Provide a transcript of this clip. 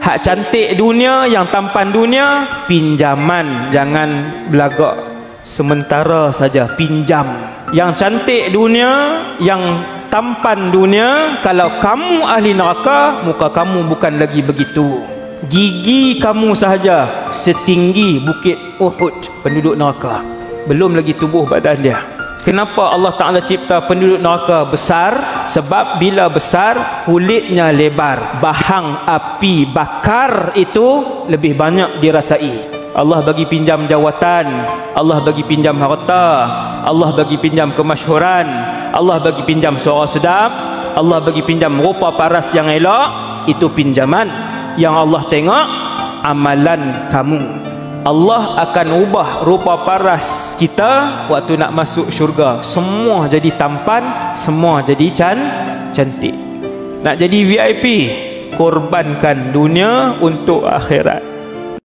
Hak cantik dunia, yang tampan dunia, pinjaman. Jangan belagak sementara saja, pinjam. Yang cantik dunia, yang tampan dunia, kalau kamu ahli neraka, muka kamu bukan lagi begitu. Gigi kamu sahaja setinggi bukit Uhud, penduduk neraka. Belum lagi tubuh badan dia. Kenapa Allah Ta'ala cipta penduduk neraka besar? Sebab bila besar, kulitnya lebar, bahang api bakar itu lebih banyak dirasai. Allah bagi pinjam jawatan, Allah bagi pinjam harta, Allah bagi pinjam kemasyhuran, Allah bagi pinjam suara sedap, Allah bagi pinjam rupa paras yang elok. Itu pinjaman. Yang Allah tengok amalan kamu. Allah akan ubah rupa paras kita waktu nak masuk syurga. Semua jadi tampan, semua jadi cantik. Nak jadi VIP, korbankan dunia untuk akhirat.